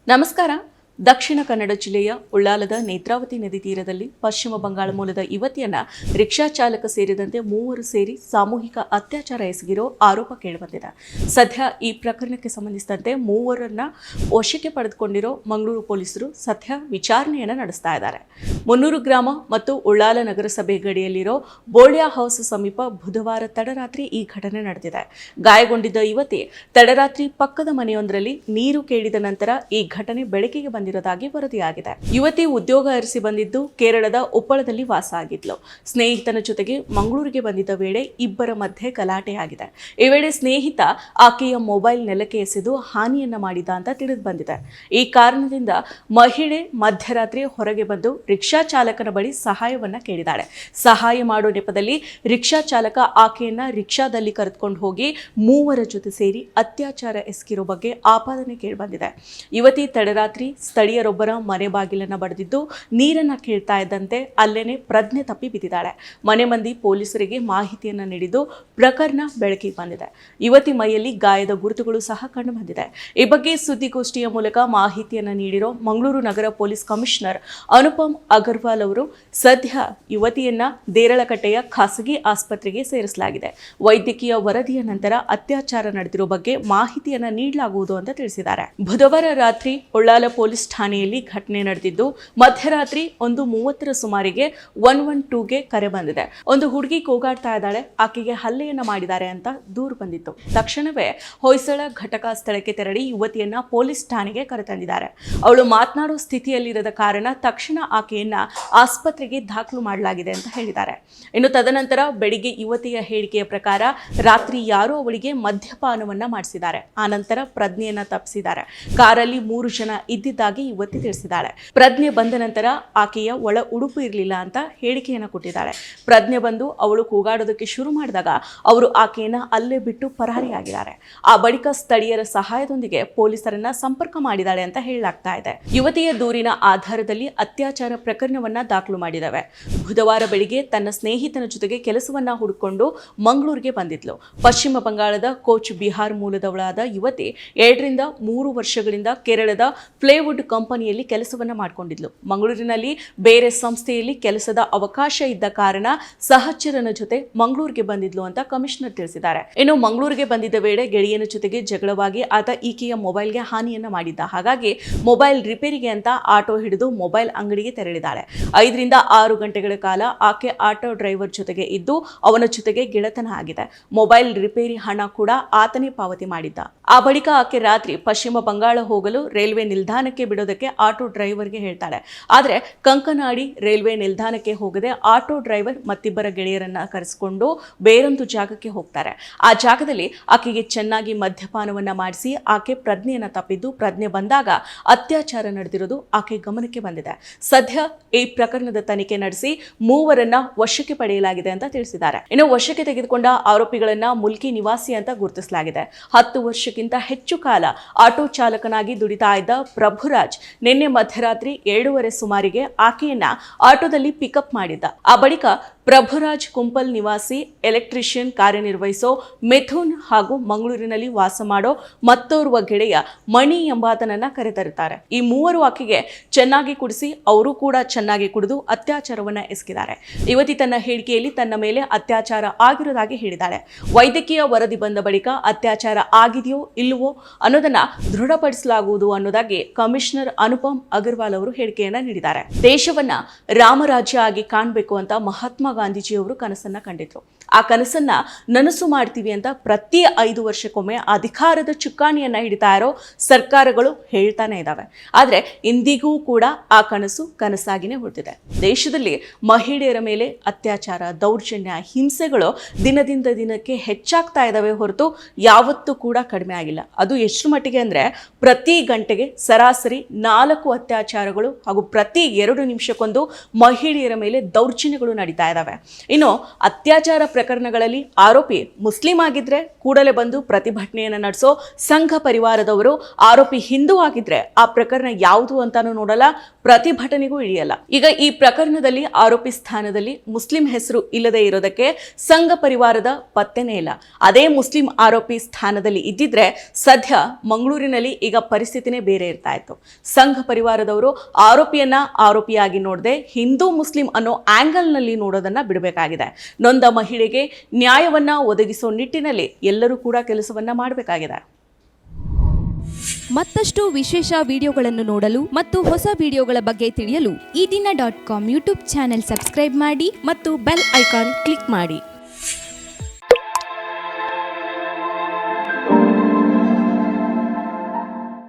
ನಮಸ್ಕಾರ. ದಕ್ಷಿಣ ಕನ್ನಡ ಜಿಲ್ಲೆಯ ಉಳ್ಳಾಲದ ನೇತ್ರಾವತಿ ನದಿ ತೀರದಲ್ಲಿ ಪಶ್ಚಿಮ ಬಂಗಾಳ ಮೂಲದ ಯುವತಿಯನ್ನ ರಿಕ್ಷಾ ಚಾಲಕ ಸೇರಿದಂತೆ ಮೂವರು ಸೇರಿ ಸಾಮೂಹಿಕ ಅತ್ಯಾಚಾರ ಎಸಗಿರೋ ಆರೋಪ ಕೇಳಿಬಂದಿದೆ. ಸದ್ಯ ಈ ಪ್ರಕರಣಕ್ಕೆ ಸಂಬಂಧಿಸಿದಂತೆ ಮೂವರನ್ನ ವಶಕ್ಕೆ ಪಡೆದುಕೊಂಡಿರೋ ಮಂಗಳೂರು ಪೊಲೀಸರು ಸದ್ಯ ವಿಚಾರಣೆಯನ್ನು ನಡೆಸ್ತಾ ಇದ್ದಾರೆ. ಮುನ್ನೂರು ಗ್ರಾಮ ಮತ್ತು ಉಳ್ಳಾಲ ನಗರಸಭೆ ಗಡಿಯಲ್ಲಿರೋ ಬೋಳ್ಯಾ ಹೌಸ್ ಸಮೀಪ ಬುಧವಾರ ತಡರಾತ್ರಿ ಈ ಘಟನೆ ನಡೆದಿದೆ. ಗಾಯಗೊಂಡಿದ್ದ ಯುವತಿ ತಡರಾತ್ರಿ ಪಕ್ಕದ ಮನೆಯೊಂದರಲ್ಲಿ ನೀರು ಕೇಳಿದ ನಂತರ ಈ ಘಟನೆ ಬೆಳಕಿಗೆ ಬಂದಿರೋದಾಗಿ ವರದಿಯಾಗಿದೆ. ಯುವತಿ ಉದ್ಯೋಗ ಅರಸಿ ಬಂದಿದ್ದು ಕೇರಳದ ಉಪ್ಪಳದಲ್ಲಿ ವಾಸ ಆಗಿದ್ಲು. ಸ್ನೇಹಿತನ ಜೊತೆಗೆ ಮಂಗಳೂರಿಗೆ ಬಂದಿದ್ದ ವೇಳೆ ಇಬ್ಬರ ಮಧ್ಯೆ ಗಲಾಟೆಯಾಗಿದೆ. ಈ ವೇಳೆ ಸ್ನೇಹಿತ ಆಕೆಯ ಮೊಬೈಲ್ ನೆಲಕ್ಕೆ ಎಸೆದು ಹಾನಿಯನ್ನ ಮಾಡಿದ ಅಂತ ತಿಳಿದು ಬಂದಿದೆ. ಈ ಕಾರಣದಿಂದ ಮಹಿಳೆ ಮಧ್ಯರಾತ್ರಿ ಹೊರಗೆ ಬಂದು ರಿಕ್ಷಾ ಚಾಲಕನ ಬಳಿ ಸಹಾಯವನ್ನ ಕೇಳಿದಾಳೆ. ಸಹಾಯ ಮಾಡೋ ನೆಪದಲ್ಲಿ ರಿಕ್ಷಾ ಚಾಲಕ ಆಕೆಯನ್ನ ರಿಕ್ಷಾದಲ್ಲಿ ಕರೆದುಕೊಂಡು ಹೋಗಿ ಮೂವರ ಜೊತೆ ಸೇರಿ ಅತ್ಯಾಚಾರ ಎಸಗಿರೋ ಬಗ್ಗೆ ಆಪಾದನೆ ಕೇಳಿಬಂದಿದೆ. ಯುವತಿ ತಡರಾತ್ರಿ ಸ್ಥಳೀಯರೊಬ್ಬರ ಮನೆ ಬಾಗಿಲನ್ನ ಬಡಿದಿದ್ದು ನೀರನ್ನ ಕೇಳ್ತಾ ಇದ್ದಂತೆ ಅಲ್ಲೇನೆ ಪ್ರಜ್ಞೆ ತಪ್ಪಿ ಬಿದ್ದಿದ್ದಾಳೆ. ಮನೆ ಮಂದಿ ಪೊಲೀಸರಿಗೆ ಮಾಹಿತಿಯನ್ನ ನೀಡಿದ್ದು ಪ್ರಕರಣ ಬೆಳಕಿಗೆ ಬಂದಿದೆ. ಯುವತಿ ಮೈಯಲ್ಲಿ ಗಾಯದ ಗುರುತುಗಳು ಸಹ ಕಂಡು ಬಂದಿದೆ. ಈ ಬಗ್ಗೆ ಸುದ್ದಿಗೋಷ್ಠಿಯ ಮೂಲಕ ಮಾಹಿತಿಯನ್ನ ನೀಡಿರೋ ಮಂಗಳೂರು ನಗರ ಪೊಲೀಸ್ ಕಮಿಷನರ್ ಅನುಪಮ್ ಅಗರ್ವಾಲ್ ಅವರು ಸದ್ಯ ಯುವತಿಯನ್ನ ದೇರಳಕಟ್ಟೆಯ ಖಾಸಗಿ ಆಸ್ಪತ್ರೆಗೆ ಸೇರಿಸಲಾಗಿದೆ. ವೈದ್ಯಕೀಯ ವರದಿಯ ನಂತರ ಅತ್ಯಾಚಾರ ನಡೆದಿರೋ ಬಗ್ಗೆ ಮಾಹಿತಿಯನ್ನ ನೀಡಲಾಗುವುದು ಅಂತ ತಿಳಿಸಿದ್ದಾರೆ. ಬುಧವಾರ ರಾತ್ರಿ ಉಳ್ಳಾಲ ಪೊಲೀಸ್ ಠಾಣೆಯಲ್ಲಿ ಘಟನೆ ನಡೆದಿದ್ದು ಮಧ್ಯರಾತ್ರಿ 1:30 ಸುಮಾರಿಗೆ 112ಗೆ ಕರೆ ಬಂದಿದೆ. ಒಂದು ಹುಡುಗಿ ಕೂಗಾಡ್ತಾ ಇದ್ದಾಳೆ, ಆಕೆಗೆ ಹಲ್ಲೆಯನ್ನ ಮಾಡಿದ್ದಾರೆ ಅಂತ ದೂರು ಬಂದಿತ್ತು. ತಕ್ಷಣವೇ ಹೊಯ್ಸಳ ಘಟಕ ಸ್ಥಳಕ್ಕೆ ತೆರಳಿ ಯುವತಿಯನ್ನ ಪೊಲೀಸ್ ಠಾಣೆಗೆ ಕರೆತಂದಿದ್ದಾರೆ. ಅವಳು ಮಾತನಾಡೋ ಸ್ಥಿತಿಯಲ್ಲಿರದ ಕಾರಣ ತಕ್ಷಣ ಆಕೆಯನ್ನ ಆಸ್ಪತ್ರೆಗೆ ದಾಖಲು ಮಾಡಲಾಗಿದೆ ಅಂತ ಹೇಳಿದ್ದಾರೆ. ಇನ್ನು ತದನಂತರ ಬೆಳಿಗ್ಗೆ ಯುವತಿಯ ಹೇಳಿಕೆಯ ಪ್ರಕಾರ ರಾತ್ರಿ ಯಾರೋ ಅವಳಿಗೆ ಮದ್ಯಪಾನವನ್ನ ಮಾಡಿಸಿದ್ದಾರೆ. ಆನಂತರ ಪ್ರಜ್ಞೆಯನ್ನ ತಪ್ಪಿಸಿದ್ದಾರೆ. ಕಾರಲ್ಲಿ 3 ಜನ ಇದ್ದಿದ್ದಾಗಿ ಯುವತಿ ತಿಳಿಸಿದ್ದಾಳೆ. ಪ್ರಜ್ಞೆ ಬಂದ ನಂತರ ಆಕೆಯ ಒಳ ಉಡುಪು ಇರಲಿಲ್ಲ ಅಂತ ಹೇಳಿಕೆಯನ್ನು ಕೊಟ್ಟಿದ್ದಾಳೆ. ಪ್ರಜ್ಞೆ ಬಂದು ಅವಳು ಕೂಗಾಡೋದಕ್ಕೆ ಶುರು ಮಾಡಿದಾಗ ಅವರು ಆಕೆಯನ್ನ ಅಲ್ಲೇ ಬಿಟ್ಟು ಪರಾರಿಯಾಗಿದ್ದಾರೆ. ಆ ಬಳಿಕ ಸ್ಥಳೀಯರ ಸಹಾಯದೊಂದಿಗೆ ಪೊಲೀಸರನ್ನ ಸಂಪರ್ಕ ಮಾಡಿದ್ದಾಳೆ ಅಂತ ಹೇಳಲಾಗ್ತಾ ಇದೆ. ಯುವತಿಯ ದೂರಿನ ಆಧಾರದಲ್ಲಿ ಅತ್ಯಾಚಾರ ಪ್ರಕರಣವನ್ನ ದಾಖಲು ಮಾಡಿದ್ದಾವೆ. ಬುಧವಾರ ಬೆಳಿಗ್ಗೆ ತನ್ನ ಸ್ನೇಹಿತನ ಜೊತೆಗೆ ಕೆಲಸವನ್ನ ಹುಡುಕೊಂಡು ಮಂಗಳೂರಿಗೆ ಬಂದಿದ್ಲು. ಪಶ್ಚಿಮ ಬಂಗಾಳದ ಕೋಚ್ ಬಿಹಾರ್ ಮೂಲದವಳಾದ ಯುವತಿ 2 ರಿಂದ 3 ವರ್ಷಗಳಿಂದ ಕೇರಳದ ಪ್ಲೇವುಡ್ ಕಂಪನಿಯಲ್ಲಿ ಕೆಲಸವನ್ನ ಮಾಡಿಕೊಂಡಿದ್ಲು. ಮಂಗಳೂರಿನಲ್ಲಿ ಬೇರೆ ಸಂಸ್ಥೆಯಲ್ಲಿ ಕೆಲಸದ ಅವಕಾಶ ಇದ್ದ ಕಾರಣ ಸಹಚರನ ಜೊತೆ ಮಂಗಳೂರಿಗೆ ಬಂದಿದ್ಲು ಅಂತ ಕಮಿಷನರ್ ತಿಳಿಸಿದ್ದಾರೆ. ಇನ್ನು ಮಂಗಳೂರಿಗೆ ಬಂದಿದ್ದ ವೇಳೆ ಗೆಳೆಯನ ಜೊತೆಗೆ ಜಗಳವಾಗಿ ಆತ ಈಕೆಯ ಮೊಬೈಲ್ಗೆ ಹಾನಿಯನ್ನ ಮಾಡಿದ್ದ. ಹಾಗಾಗಿ ಮೊಬೈಲ್ ರಿಪೇರಿಗೆ ಅಂತ ಆಟೋ ಹಿಡಿದು ಮೊಬೈಲ್ ಅಂಗಡಿಗೆ ತೆರಳಿದ್ದಾಳೆ. 5 ರಿಂದ 6 ಗಂಟೆಗಳ ಕಾಲ ಆಕೆ ಆಟೋ ಡ್ರೈವರ್ ಜೊತೆಗೆ ಇದ್ದು ಅವನ ಜೊತೆಗೆ ಗೆಳೆತನ ಆಗಿದೆ. ಮೊಬೈಲ್ ರಿಪೇರಿ ಹಣ ಕೂಡ ಆತನೇ ಪಾವತಿ ಮಾಡಿದ್ದ. ಆ ಬಳಿಕ ಆಕೆ ರಾತ್ರಿ ಪಶ್ಚಿಮ ಬಂಗಾಳ ಹೋಗಲು ರೈಲ್ವೆ ನಿಲ್ದಾಣಕ್ಕೆ ಬಿಡೋದಕ್ಕೆ ಆಟೋ ಡ್ರೈವರ್ಗೆ ಹೇಳ್ತಾಳೆ. ಆದರೆ ಕಂಕನಾಡಿ ರೈಲ್ವೆ ನಿಲ್ದಾಣಕ್ಕೆ ಹೋಗದೆ ಆಟೋ ಡ್ರೈವರ್ ಮತ್ತಿಬ್ಬರ ಗೆಳೆಯರನ್ನ ಕರೆಸಿಕೊಂಡು ಬೇರೊಂದು ಜಾಗಕ್ಕೆ ಹೋಗ್ತಾರೆ. ಆ ಜಾಗದಲ್ಲಿ ಆಕೆಗೆ ಚೆನ್ನಾಗಿ ಮದ್ಯಪಾನವನ್ನ ಮಾಡಿಸಿ ಆಕೆ ಪ್ರಜ್ಞೆಯನ್ನ ತಪ್ಪಿದ್ದು ಪ್ರಜ್ಞೆ ಬಂದಾಗ ಅತ್ಯಾಚಾರ ನಡೆದಿರೋದು ಆಕೆ ಗಮನಕ್ಕೆ ಬಂದಿದೆ. ಸದ್ಯ ಈ ಪ್ರಕರಣದ ತನಿಖೆ ನಡೆಸಿ ಮೂವರನ್ನ ವಶಕ್ಕೆ ಪಡೆಯಲಾಗಿದೆ ಅಂತ ತಿಳಿಸಿದ್ದಾರೆ. ಇನ್ನು ವಶಕ್ಕೆ ತೆಗೆದುಕೊಂಡ ಆರೋಪಿಗಳನ್ನ ಮುಲ್ಕಿ ನಿವಾಸಿ ಅಂತ ಗುರುತಿಸಲಾಗಿದೆ. 10 ವರ್ಷಕ್ಕಿಂತ ಹೆಚ್ಚು ಕಾಲ ಆಟೋ ಚಾಲಕನಾಗಿ ದುಡಿತಾ ಇದ್ದ ಪ್ರಭುರಾಜ್ ನಿನ್ನೆ ಮಧ್ಯರಾತ್ರಿ 7:30 ಸುಮಾರಿಗೆ ಆಕೆಯನ್ನ ಆಟೋದಲ್ಲಿ ಪಿಕಪ್ ಮಾಡಿದ್ದ. ಆ ಬಳಿಕ ಪ್ರಭುರಾಜ್ ಕುಂಪಲ್ ನಿವಾಸಿ ಎಲೆಕ್ಟ್ರಿಷಿಯನ್ ಕಾರ್ಯನಿರ್ವಹಿಸೋ ಮಿಥುನ್ ಹಾಗೂ ಮಂಗಳೂರಿನಲ್ಲಿ ವಾಸ ಮಾಡೋ ಮತ್ತೋರ್ವ ಗೆಳೆಯ ಮಣಿ ಎಂಬಾತನನ್ನ ಕರೆತರುತ್ತಾರೆ. ಈ ಮೂವರು ಆಕೆಗೆ ಚೆನ್ನಾಗಿ ಕುಡಿಸಿ ಅವರು ಕೂಡ ಚೆನ್ನಾಗಿ ಕುಡಿದು ಅತ್ಯಾಚಾರವನ್ನ ಎಸಗಿದ್ದಾರೆ. ಯುವತಿ ತನ್ನ ಹೇಳಿಕೆಯಲ್ಲಿ ತನ್ನ ಮೇಲೆ ಅತ್ಯಾಚಾರ ಆಗಿರೋದಾಗಿ ಹೇಳಿದ್ದಾಳೆ. ವೈದ್ಯಕೀಯ ವರದಿ ಬಂದ ಬಳಿಕ ಅತ್ಯಾಚಾರ ಆಗಿದೆಯೋ ಇಲ್ಲವೋ ಅನ್ನೋದನ್ನ ದೃಢಪಡಿಸಲಾಗುವುದು ಅನ್ನೋದಾಗಿ ಕಮಿಷನರ್ ಅನುಪಮ್ ಅಗರ್ವಾಲ್ ಅವರು ಹೇಳಿಕೆಯನ್ನ ನೀಡಿದ್ದಾರೆ. ದೇಶವನ್ನ ರಾಮರಾಜ್ಯ ಆಗಿ ಕಾಣಬೇಕು ಅಂತ ಮಹಾತ್ಮ ಗಾಂಧೀಜಿಯವರು ಕನಸನ್ನ ಕಂಡಿದ್ರು. ಆ ಕನಸನ್ನ ನನಸು ಮಾಡ್ತೀವಿ ಅಂತ ಪ್ರತಿ 5 ವರ್ಷಕ್ಕೊಮ್ಮೆ ಅಧಿಕಾರದ ಚುಕ್ಕಾಣಿಯನ್ನ ಹಿಡಿತಾ ಇರೋ ಸರ್ಕಾರಗಳು ಹೇಳ್ತಾನೆ ಇದ್ದಾವೆ. ಆದ್ರೆ ಇಂದಿಗೂ ಕೂಡ ಆ ಕನಸು ಕನಸಾಗಿನೇ ಉಳಿದಿದೆ. ದೇಶದಲ್ಲಿ ಮಹಿಳೆಯರ ಮೇಲೆ ಅತ್ಯಾಚಾರ, ದೌರ್ಜನ್ಯ, ಹಿಂಸೆಗಳು ದಿನದಿಂದ ದಿನಕ್ಕೆ ಹೆಚ್ಚಾಗ್ತಾ ಇದ್ದಾವೆ ಹೊರತು ಯಾವತ್ತೂ ಕೂಡ ಕಡಿಮೆ ಆಗಿಲ್ಲ. ಅದು ಎಷ್ಟು ಮಟ್ಟಿಗೆ ಅಂದ್ರೆ ಪ್ರತಿ ಗಂಟೆಗೆ ಸರಾಸರಿ 4 ಅತ್ಯಾಚಾರಗಳು ಹಾಗೂ ಪ್ರತಿ 2 ನಿಮಿಷಕ್ಕೊಂದು ಮಹಿಳೆಯರ ಮೇಲೆ ದೌರ್ಜನ್ಯಗಳು ನಡೀತಾ ಇದ್ದಾವೆ. ಇನ್ನು ಅತ್ಯಾಚಾರ ಪ್ರಕರಣಗಳಲ್ಲಿ ಆರೋಪಿ ಮುಸ್ಲಿಂ ಆಗಿದ್ರೆ ಕೂಡಲೇ ಬಂದು ಪ್ರತಿಭಟನೆಯನ್ನು ನಡೆಸೋ ಸಂಘ ಪರಿವಾರದವರು, ಆರೋಪಿ ಹಿಂದೂ ಆಗಿದ್ರೆ ಆ ಪ್ರಕರಣ ಯಾವುದು ಅಂತಾನೂ ನೋಡಲ್ಲ, ಪ್ರತಿಭಟನೆಗೂ ಇಳಿಯಲ್ಲ. ಈಗ ಈ ಪ್ರಕರಣದಲ್ಲಿ ಆರೋಪಿ ಸ್ಥಾನದಲ್ಲಿ ಮುಸ್ಲಿಂ ಹೆಸರು ಇಲ್ಲದೆ ಇರೋದಕ್ಕೆ ಸಂಘ ಪರಿವಾರದ ಪತ್ತೆನೇ ಇಲ್ಲ. ಅದೇ ಮುಸ್ಲಿಂ ಆರೋಪಿ ಸ್ಥಾನದಲ್ಲಿ ಇದ್ದಿದ್ರೆ ಸದ್ಯ ಮಂಗಳೂರಿನಲ್ಲಿ ಈಗ ಪರಿಸ್ಥಿತಿನೇ ಬೇರೆ ಇರ್ತಾ ಇತ್ತು. ಸಂಘ ಪರಿವಾರದವರು ಆರೋಪಿಯನ್ನ ಆರೋಪಿಯಾಗಿ ನೋಡದೆ ಹಿಂದೂ ಮುಸ್ಲಿಂ ಅನ್ನೋ ಆಂಗಲ್ನಲ್ಲಿ ನೋಡೋದನ್ನ ಬಿಡಬೇಕಾಗಿದೆ. ನೊಂದ ಮಹಿಳೆಗೆ ನ್ಯಾಯವನ್ನ ಒದಗಿಸೋ ನಿಟ್ಟಿನಲ್ಲಿ ಎಲ್ಲರೂ ಕೂಡ ಕೆಲಸವನ್ನ ಮಾಡಬೇಕಾಗಿದೆ. ಮತ್ತಷ್ಟು ವಿಶೇಷ ವಿಡಿಯೋಗಳನ್ನು ನೋಡಲು ಮತ್ತು ಹೊಸ ವಿಡಿಯೋಗಳ ಬಗ್ಗೆ ತಿಳಿಯಲು ಈ ದಿನ .com ಯೂಟ್ಯೂಬ್ ಚಾನೆಲ್ ಸಬ್ಸ್ಕ್ರೈಬ್ ಮಾಡಿ ಮತ್ತು ಬೆಲ್ ಐಕಾನ್ ಕ್ಲಿಕ್ ಮಾಡಿ.